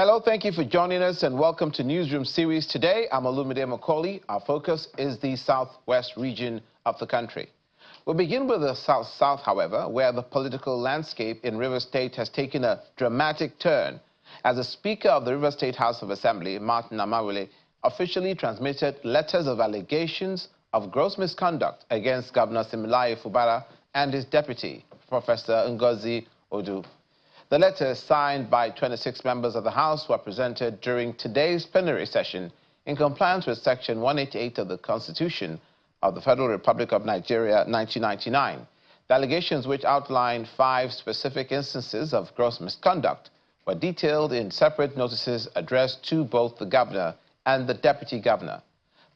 Hello, thank you for joining us and welcome to Newsroom series. Today, I'm Olumide Macaulay. Our focus is the southwest region of the country. We'll begin with the south, however, where the political landscape in Rivers State has taken a dramatic turn as the Speaker of the Rivers State House of Assembly, Martin Amaewhule, officially transmitted letters of allegations of gross misconduct against Governor Similaye Fubara and his deputy, Professor Ngozi Odu. The letters, signed by 26 members of the House, were presented during today's plenary session in compliance with Section 188 of the Constitution of the Federal Republic of Nigeria, 1999. The allegations, which outline 5 specific instances of gross misconduct, were detailed in separate notices addressed to both the governor and the deputy governor.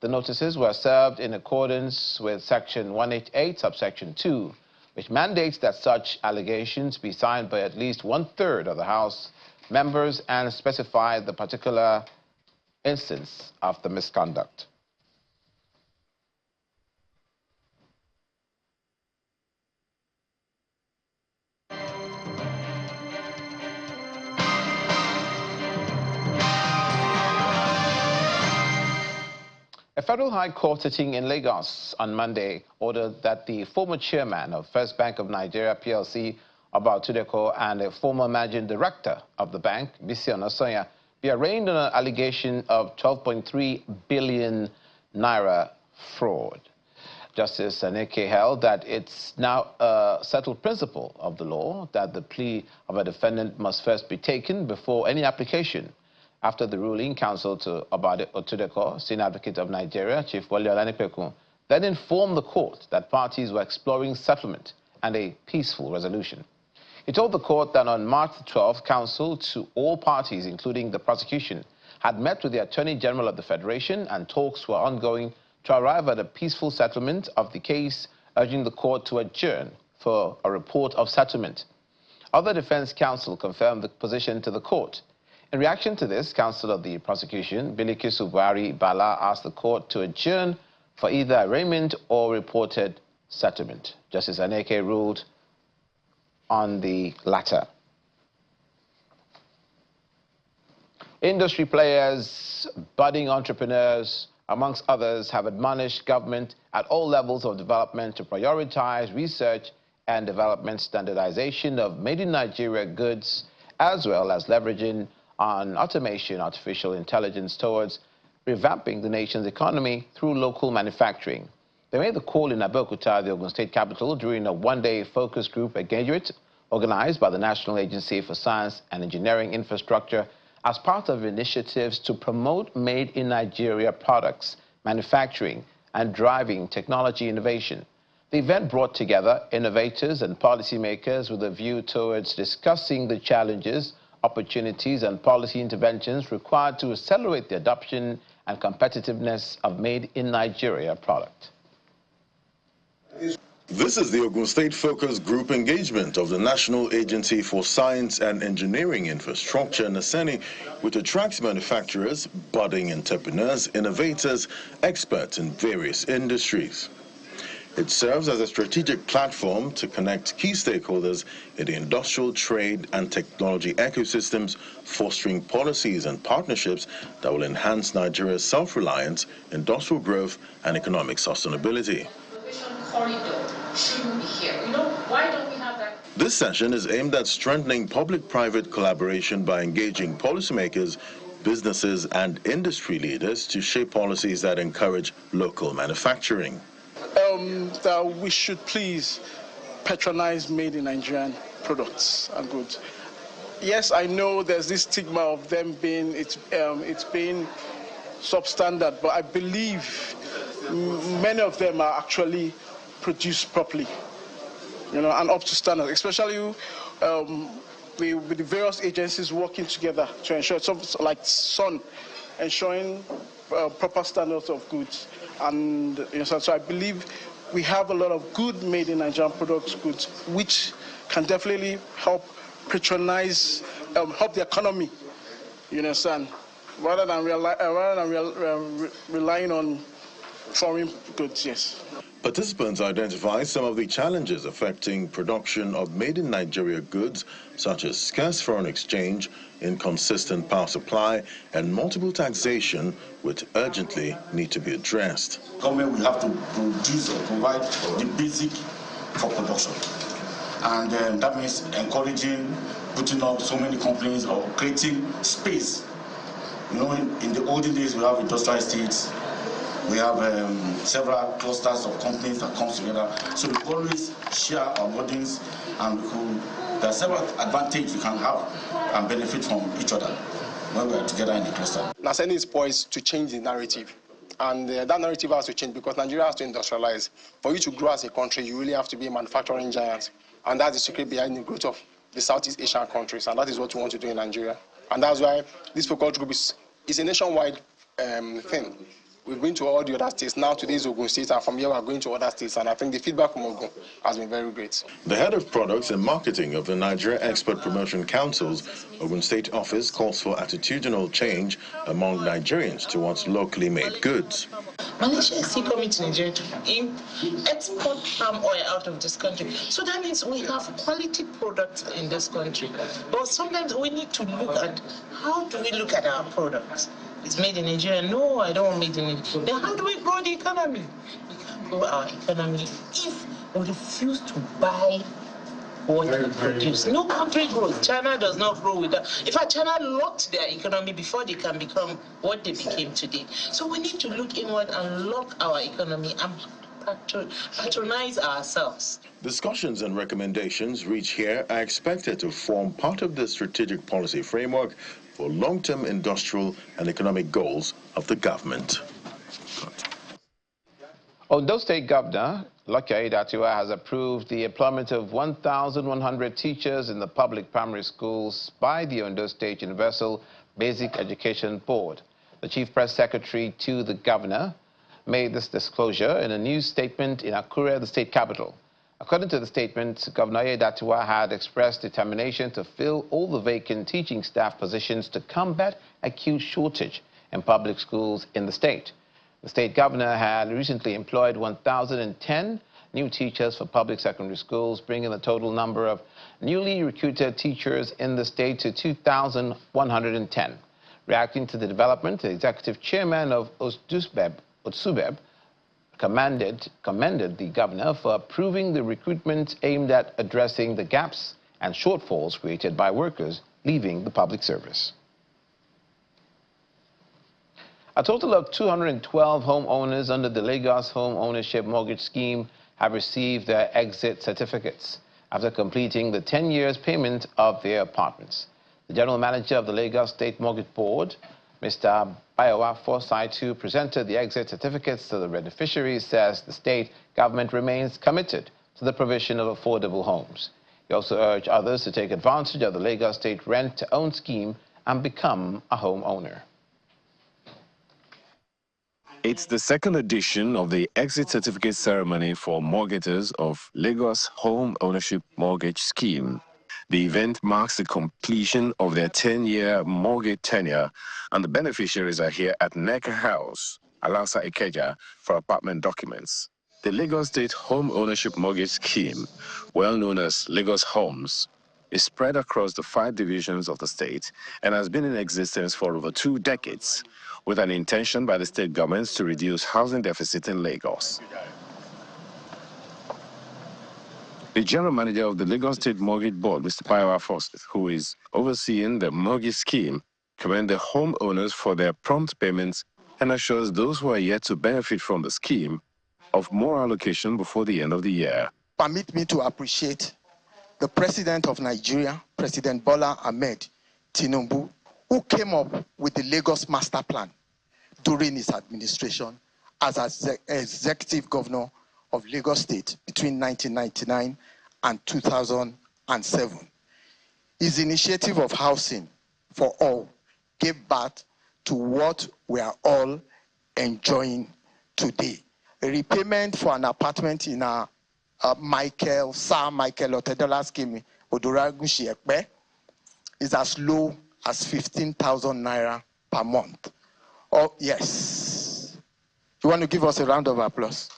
The notices were served in accordance with Section 188, subsection 2, which mandates that such allegations be signed by at least 1/3 of the House members and specify the particular instance of the misconduct. A federal high court sitting in Lagos on Monday ordered that the former chairman of First Bank of Nigeria PLC, Oba Tudeko, and a former managing director of the bank, Bisi Onasonya, be arraigned on an allegation of 12.3 billion naira fraud. Justice Aneke held that it's now a settled principle of the law that the plea of a defendant must first be taken before any application. After the ruling, counsel to Oba Tudeko, Senior Advocate of Nigeria, Chief Wale Olanipekun, then informed the court that parties were exploring settlement and a peaceful resolution. He told the court that on March 12th, counsel to all parties, including the prosecution, had met with the Attorney General of the Federation and talks were ongoing to arrive at a peaceful settlement of the case, urging the court to adjourn for a report of settlement. Other defense counsel confirmed the position to the court. In reaction to this, counsel of the prosecution, Bilikisu Buhari Bala, asked the court to adjourn for either arraignment or reported settlement. Justice Aneke ruled on the latter. Industry players, budding entrepreneurs, amongst others, have admonished government at all levels of development to prioritize research and development standardization of made-in-Nigeria goods, as well as leveraging on automation, artificial intelligence towards revamping the nation's economy through local manufacturing. They made the call in Abeokuta, the Ogun State capital, during a one-day focus group engagement organized by the National Agency for Science and Engineering Infrastructure as part of initiatives to promote made-in-Nigeria products, manufacturing, and driving technology innovation. The event brought together innovators and policymakers with a view towards discussing the challenges, opportunities, and policy interventions required to accelerate the adoption and competitiveness of made-in-Nigeria product. This is the Ogun State Focus Group engagement of the National Agency for Science and Engineering Infrastructure, NASENI, which attracts manufacturers, budding entrepreneurs, innovators, experts in various industries. It serves as a strategic platform to connect key stakeholders in the industrial, trade, and technology ecosystems, fostering policies and partnerships that will enhance Nigeria's self-reliance, industrial growth, and economic sustainability. This session is aimed at strengthening public-private collaboration by engaging policymakers, businesses, and industry leaders to shape policies that encourage local manufacturing. That we should please patronize made-in-Nigerian products and goods. Yes, I know there's this stigma of them being it's being substandard, but I believe many of them are actually produced properly, and up to standard. Especially with the various agencies working together to ensure, something like SUN, ensuring proper standards of goods. And so I believe we have a lot of good made-in-Nigerian products, goods, which can definitely help patronize, help the economy, rather than relying on foreign goods, yes. Participants identify some of the challenges affecting production of made-in-Nigeria goods, such as scarce foreign exchange, inconsistent power supply, and multiple taxation, which urgently need to be addressed. Government will have to produce or provide the basic for production. And that means encouraging, putting up so many companies or creating space. You know, in the olden days, we have industrial estates. We have several clusters of companies that come together. So we always share our burdens, and there are several advantages we can have and benefit from each other when we are together in the cluster. Naseni is poised to change the narrative. And that narrative has to change because Nigeria has to industrialize. For you to grow as a country, you really have to be a manufacturing giant. And that's the secret behind the growth of the Southeast Asian countries. And that is what we want to do in Nigeria. And that's why this focus group is a nationwide thing. We've been to all the other states. Now today is Ogun State, and from here we're going to other states. And I think the feedback from Ogun has been very great. The head of products and marketing of the Nigeria Export Promotion Council's Ogun State office calls for attitudinal change among Nigerians towards locally made goods. Malaysia is still coming to Nigeria to export palm oil out of this country. So that means we have quality products in this country. But sometimes we need to look at how do we look at our products. It's made in Nigeria. No, I don't want made in Nigeria. Then how do we grow the economy? We can't grow our economy if we refuse to buy what we produce. No country grows. China does not grow with that. In fact, China locked their economy before they can become what they became today. So we need to look inward and lock our economy and patronize ourselves. Discussions and recommendations reached here are expected to form part of the strategic policy framework for long-term industrial and economic goals of the government. Ondo State Governor Lucky Aiyedatiwa has approved the employment of 1,100 teachers in the public primary schools by the Ondo State Universal Basic Education Board. The Chief Press Secretary to the Governor made this disclosure in a news statement in Akure, the state capital. According to the statement, Governor Aiyedatiwa had expressed determination to fill all the vacant teaching staff positions to combat acute shortage in public schools in the state. The state governor had recently employed 1,010 new teachers for public secondary schools, bringing the total number of newly recruited teachers in the state to 2,110. Reacting to the development, the executive chairman of Otsubeb commended the governor for approving the recruitment aimed at addressing the gaps and shortfalls created by workers leaving the public service. A total of 212 homeowners under the Lagos Home Ownership Mortgage Scheme have received their exit certificates after completing the 10 years payment of their apartments. The general manager of the Lagos State Mortgage Board, Mr. Bayowa Forsyth, who presented the exit certificates to the beneficiaries, says the state government remains committed to the provision of affordable homes. He also urged others to take advantage of the Lagos State Rent-to-Own scheme and become a homeowner. It's the second edition of the exit certificate ceremony for mortgagors of Lagos Home Ownership Mortgage Scheme. The event marks the completion of their 10-year mortgage tenure, and the beneficiaries are here at Necker House, Alasa Ikeja, for apartment documents. The Lagos State Home Ownership Mortgage Scheme, well known as Lagos Homes, is spread across the 5 divisions of the state and has been in existence for over 2 decades, with an intention by the state governments to reduce housing deficit in Lagos. The general manager of the Lagos State Mortgage Board, Mr. Bayowa Forsyth, who is overseeing the mortgage scheme, commends the homeowners for their prompt payments and assures those who are yet to benefit from the scheme of more allocation before the end of the year. Permit me to appreciate the President of Nigeria, President Bola Ahmed Tinubu, who came up with the Lagos Master Plan during his administration as executive governor of Lagos State between 1999 and 2007. His initiative of housing for all gave birth to what we are all enjoying today. A repayment for an apartment in a Sir Michael Otedola scheme, Odoragushi Ekpe, is as low as 15,000 naira per month. Oh, yes. You want to give us a round of applause?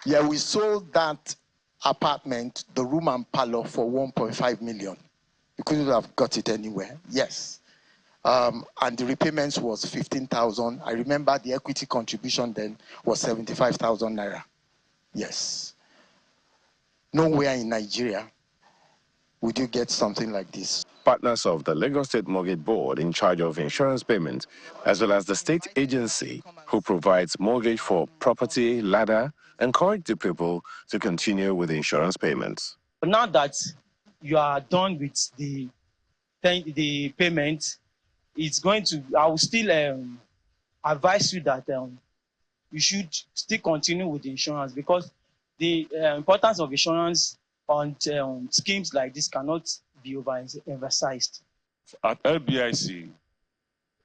Yeah, we sold that apartment, the room and parlor, for 1.5 million. You couldn't have got it anywhere. Yes. And the repayments was 15,000. I remember the equity contribution then was 75,000 naira. Yes. Nowhere in Nigeria would you get something like this. Partners of the Lagos State Mortgage Board in charge of insurance payment, as well as the state agency who provides mortgage for property, ladder, encourage the people to continue with insurance payments. But now that you are done with the payment, it's going to, I will still advise you that you should still continue with the insurance, because the importance of insurance on schemes like this cannot be overemphasized. At LBIC,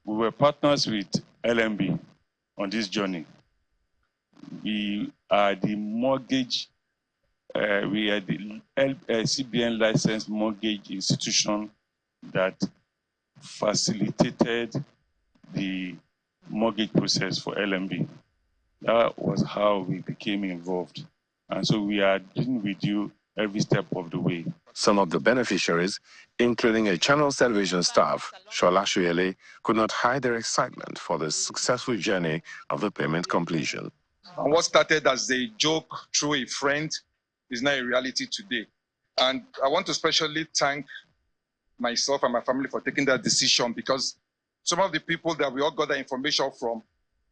we were partners with LMB on this journey. We are the mortgage, we are the CBN licensed mortgage institution that facilitated the mortgage process for LMB. That was how we became involved. And so we are dealing with you every step of the way. Some of the beneficiaries, including a Channel television staff, Shola Shuyele, could not hide their excitement for the successful journey of the payment completion. And what started as a joke through a friend is now a reality today. And I want to especially thank myself and my family for taking that decision, because some of the people that we all got that information from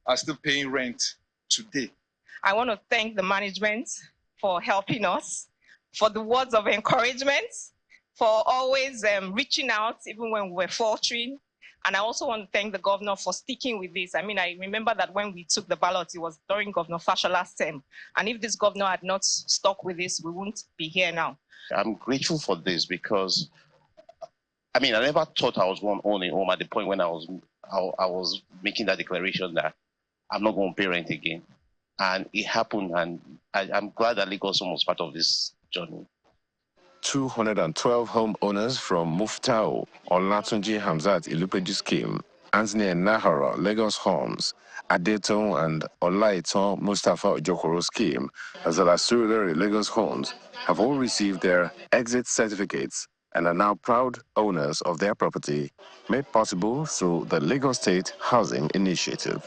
are still paying rent today. I want to thank the management for helping us, for the words of encouragement, for always reaching out even when we were faltering. And I also want to thank the governor for sticking with this. I mean, I remember that when we took the ballot, it was during Governor Fashola's term. And if this governor had not stuck with this, we wouldn't be here now. I'm grateful for this because, I mean, I never thought I was going to own a home at the point when I was making that declaration that I'm not going to pay rent again. And it happened, and I'm glad that Lagos was part of this journey. 212 homeowners from Muftao, Olatunji Hamzat Ilupeju scheme, Anthony Nahara Lagos Homes, Adeton and Olaiton Mustafa Ojokoro scheme, as well as Surulere Lagos Homes, have all received their exit certificates and are now proud owners of their property, made possible through the Lagos State Housing Initiative.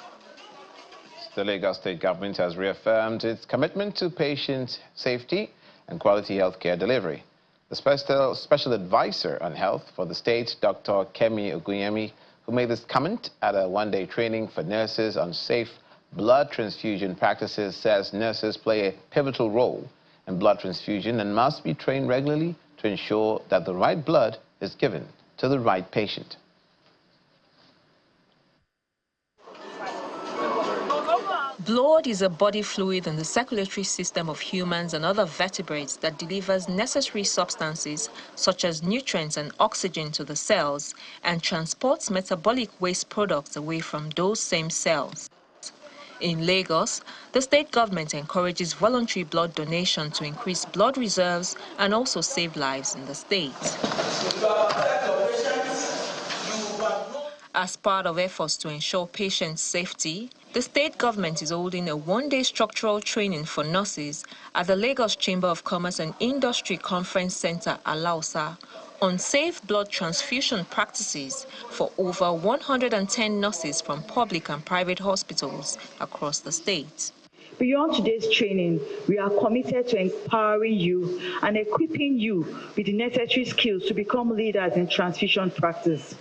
The Lagos State government has reaffirmed its commitment to patient safety and quality healthcare delivery. The special advisor on health for the state, Dr. Kemi Ogunyemi, who made this comment at a one-day training for nurses on safe blood transfusion practices, says nurses play a pivotal role in blood transfusion and must be trained regularly to ensure that the right blood is given to the right patient. Blood is a body fluid in the circulatory system of humans and other vertebrates that delivers necessary substances such as nutrients and oxygen to the cells and transports metabolic waste products away from those same cells. In Lagos, the state government encourages voluntary blood donation to increase blood reserves and also save lives in the state. As part of efforts to ensure patient safety, the state government is holding a one-day structural training for nurses at the Lagos Chamber of Commerce and Industry Conference Center, Alausa, on safe blood transfusion practices for over 110 nurses from public and private hospitals across the state. Beyond today's training, we are committed to empowering you and equipping you with the necessary skills to become leaders in transfusion practice.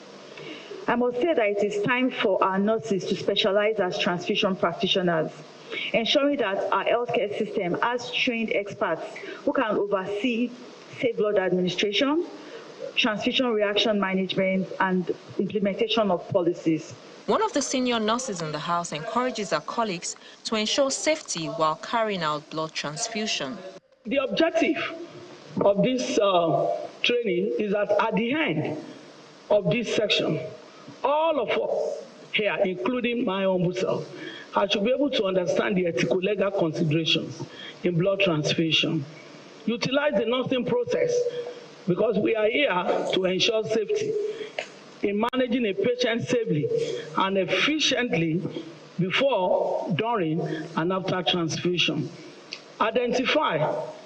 I must say that it is time for our nurses to specialize as transfusion practitioners, ensuring that our healthcare system has trained experts who can oversee safe blood administration, transfusion reaction management, and implementation of policies. One of the senior nurses in the house encourages her colleagues to ensure safety while carrying out blood transfusion. The objective of this training is that at the end of this section, all of us here, including my own self, I should be able to understand the ethical legal considerations in blood transfusion. Utilize the nursing process because we are here to ensure safety in managing a patient safely and efficiently before, during, and after transfusion. Identify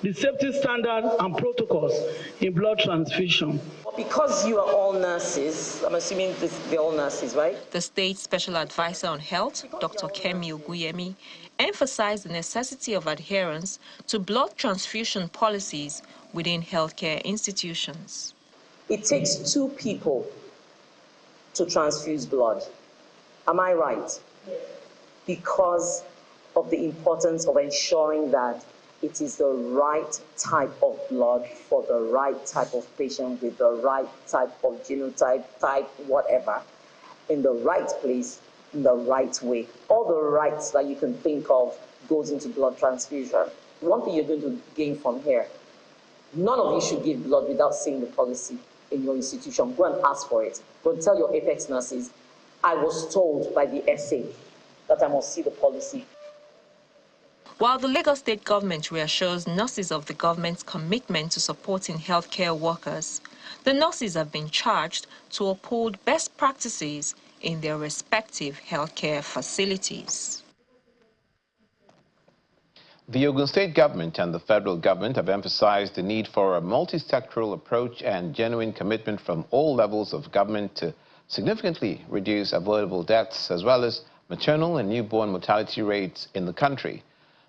the safety standards and protocols in blood transfusion. Because you are all nurses, I'm assuming they're all nurses, right? The State Special Advisor on Health, Dr. Kemi Oguyemi, emphasized the necessity of adherence to blood transfusion policies within healthcare institutions. It takes 2 people to transfuse blood. Am I right? Because of the importance of ensuring that it is the right type of blood for the right type of patient with the right type of genotype, type, whatever, in the right place, in the right way. All the rights that you can think of goes into blood transfusion. One thing you're going to gain from here, none of you should give blood without seeing the policy in your institution. Go and ask for it. Go and tell your Apex nurses, I was told by the SA that I must see the policy. While the Lagos State government reassures nurses of the government's commitment to supporting healthcare workers, the nurses have been charged to uphold best practices in their respective healthcare facilities. The Ogun State government and the federal government have emphasized the need for a multi-sectoral approach and genuine commitment from all levels of government to significantly reduce avoidable deaths as well as maternal and newborn mortality rates in the country.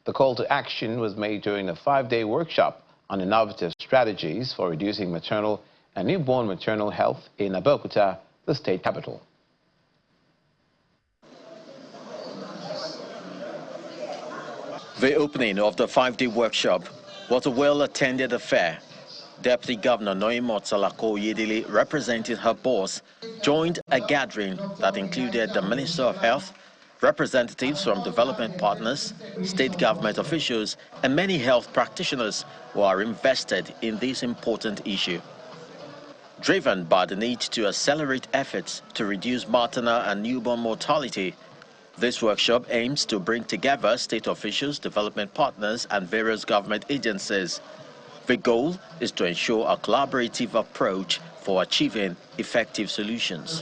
The call to action was made during a 5-day workshop on innovative strategies for reducing maternal and newborn maternal health in Abeokuta, the state capital. The opening of the 5-day workshop was a well-attended affair. Deputy Governor Noimo Tsalako Yedele, representing her boss, joined a gathering that included the Minister of Health, representatives from development partners, state government officials, and many health practitioners who are invested in this important issue. Driven by the need to accelerate efforts to reduce maternal and newborn mortality, this workshop aims to bring together state officials, development partners, and various government agencies. The goal is to ensure a collaborative approach for achieving effective solutions.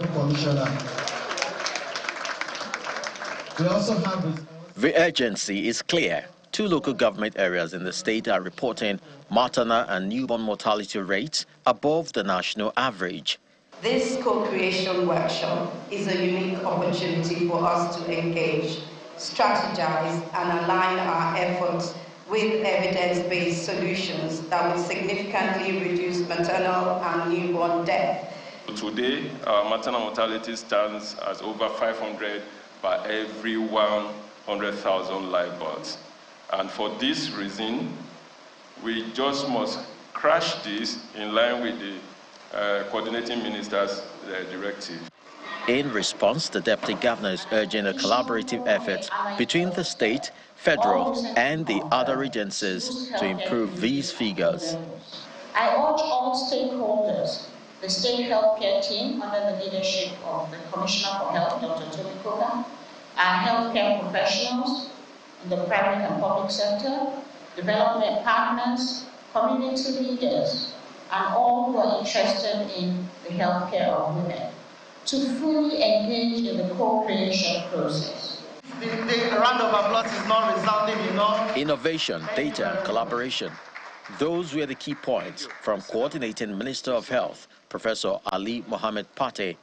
The urgency is clear. 2 local government areas in the state are reporting maternal and newborn mortality rates above the national average. This co-creation workshop is a unique opportunity for us to engage, strategize, and align our efforts with evidence-based solutions that will significantly reduce maternal and newborn death. Today, our maternal mortality stands as over 500 per every 100,000 live births. And for this reason, we just must crash this in line with the coordinating minister's directive. In response, the Deputy Governor is urging a collaborative effort between the state, federal, and the other agencies to improve these figures. I urge all stakeholders, the state healthcare team under the leadership of the Commissioner for Health, Dr. Toby Koga, our healthcare professionals in the private and public sector, development partners, community leaders, and all who are interested in the healthcare of women to fully engage in the co-creation process. The round of applause is not resounding enough. Innovation, data, and collaboration. Those were the key points from Coordinating Minister of Health, Professor Ali Mohammed Pate.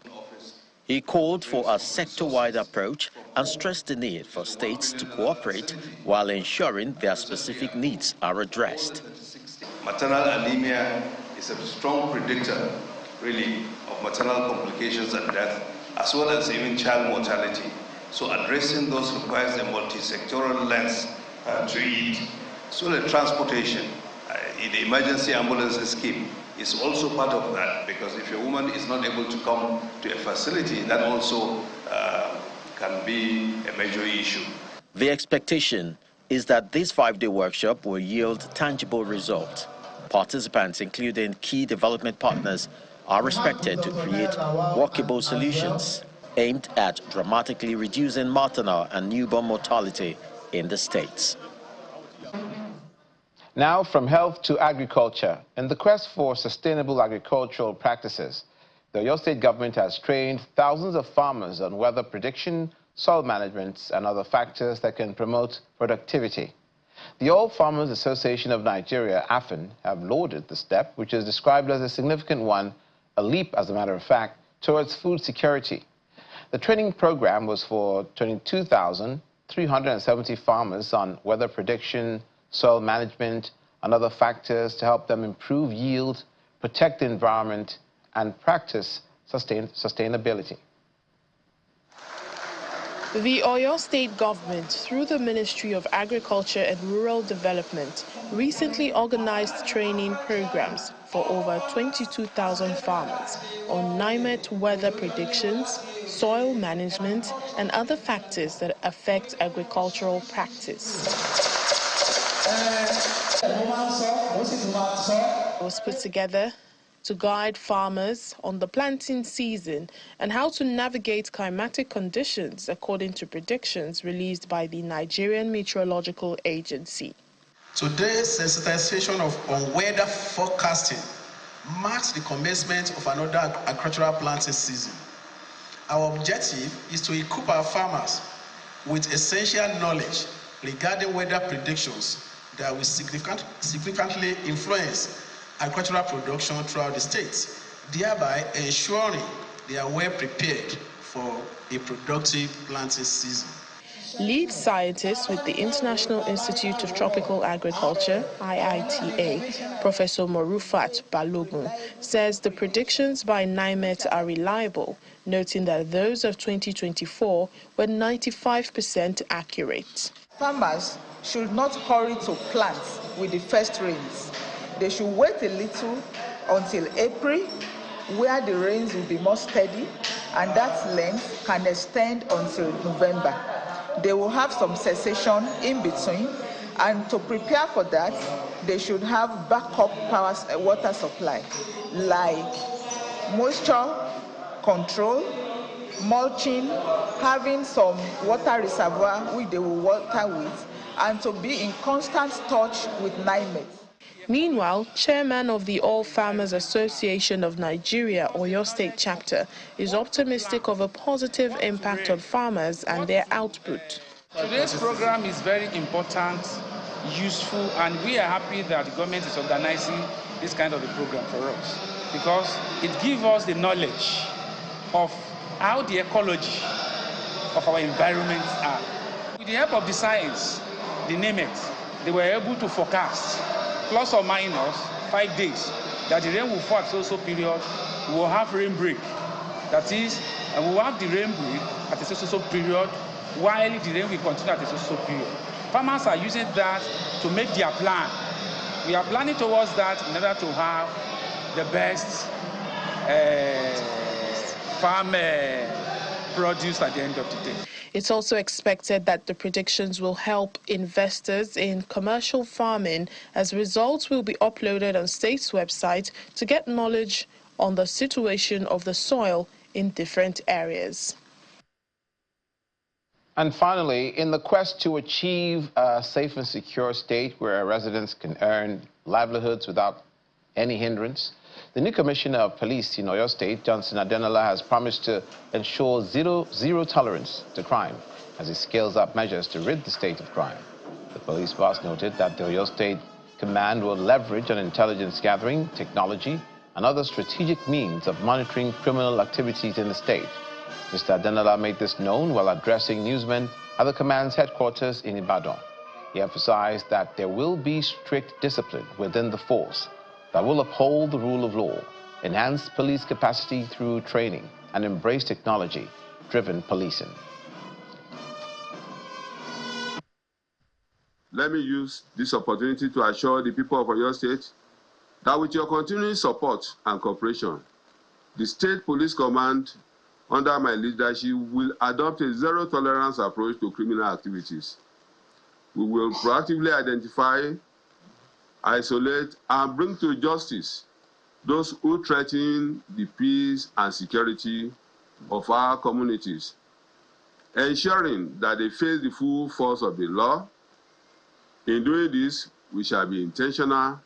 He called for a sector-wide approach and stressed the need for states to cooperate while ensuring their specific needs are addressed. Maternal anemia is a strong predictor, really, of maternal complications and death, as well as even child mortality. So addressing those requires a multi-sectoral lens to it. So the transportation, in the emergency ambulance scheme, is also part of that, because if a woman is not able to come to a facility, that also can be a major issue. The expectation is that this 5-day workshop will yield tangible results. Participants, including key development partners, are expected to create workable solutions aimed at dramatically reducing maternal and newborn mortality in the states. Now from health to agriculture. In the quest for sustainable agricultural practices, The Oyo State government has trained thousands of farmers on weather prediction, soil management, and other factors that can promote productivity. The All Farmers Association of Nigeria, AFAN, have lauded the step, which is described as a significant one, a leap, as a matter of fact, towards food security. The training program was for 22,370 farmers on weather prediction, soil management, and other factors to help them improve yield, protect the environment, and practice sustainability. The Oyo State government, through the Ministry of Agriculture and Rural Development, recently organized training programs for over 22,000 farmers on NIMET weather predictions, soil management, and other factors that affect agricultural practice. It was put together to guide farmers on the planting season and how to navigate climatic conditions according to predictions released by the Nigerian Meteorological Agency. Today's sensitization on weather forecasting marks the commencement of another agricultural planting season. Our objective is to equip our farmers with essential knowledge regarding weather predictions that will significantly influence agricultural production throughout the state, thereby ensuring they are well prepared for a productive planting season. Lead scientist with the International Institute of Tropical Agriculture, IITA, Professor Morufat Balogun, says the predictions by NIMET are reliable, noting that those of 2024 were 95% accurate. Farmers should not hurry to plant with the first rains. They should wait a little until April, where the rains will be more steady, and that length can extend until November. They will have some cessation in between, and to prepare for that, they should have backup water supply, like moisture control, mulching, having some water reservoir which they will water with, and to be in constant touch with NIMET. Meanwhile, chairman of the All Farmers Association of Nigeria, Oyo State chapter, is optimistic of a positive impact on farmers and their output. Today's program is very important, useful, and we are happy that the government is organizing this kind of a program for us, because it gives us the knowledge of how the ecology of our environment are. With the help of the science, the NIMET, they were able to forecast plus or minus 5 days that the rain will fall at so period. We will have rain break. That is, and we will have the rain break at a so period, while the rain will continue at a so period. Farmers are using that to make their plan. We are planning towards that in order to have the best farm produce at the end of the day. It's also expected that the predictions will help investors in commercial farming, as results will be uploaded on state's website to get knowledge on the situation of the soil in different areas. And finally, in the quest to achieve a safe and secure state where residents can earn livelihoods without any hindrance, the new Commissioner of Police in Oyo State, Johnson Adenola, has promised to ensure zero tolerance to crime as he scales up measures to rid the state of crime. The police boss noted that the Oyo State Command will leverage on intelligence gathering, technology, and other strategic means of monitoring criminal activities in the state. Mr. Adenola made this known while addressing newsmen at the command's headquarters in Ibadan. He emphasized that there will be strict discipline within the force that will uphold the rule of law, enhance police capacity through training, and embrace technology-driven policing. Let me use this opportunity to assure the people of Oyo State that with your continuing support and cooperation, the State Police Command, under my leadership, will adopt a zero-tolerance approach to criminal activities. We will proactively identify, isolate, and bring to justice those who threaten the peace and security of our communities, ensuring that they face the full force of the law. In doing this, we shall be intentional,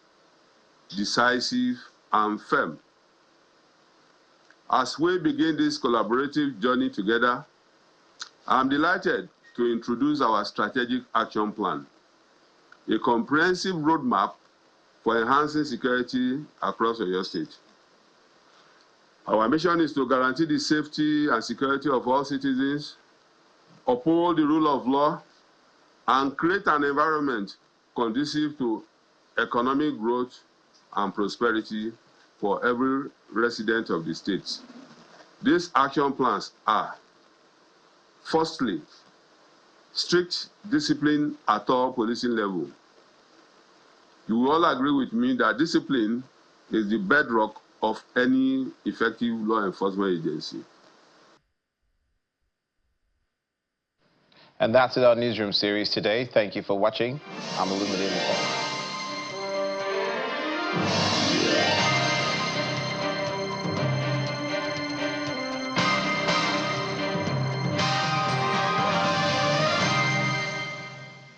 decisive, and firm. As we begin this collaborative journey together, I'm delighted to introduce our strategic action plan, a comprehensive roadmap for enhancing security across Oyo State. Our mission is to guarantee the safety and security of all citizens, uphold the rule of law, and create an environment conducive to economic growth and prosperity for every resident of the state. These action plans are, firstly, strict discipline at all policing level. You will all agree with me that discipline is the bedrock of any effective law enforcement agency. And that's it, our Newsroom series today. Thank you for watching. I'm Illuminating.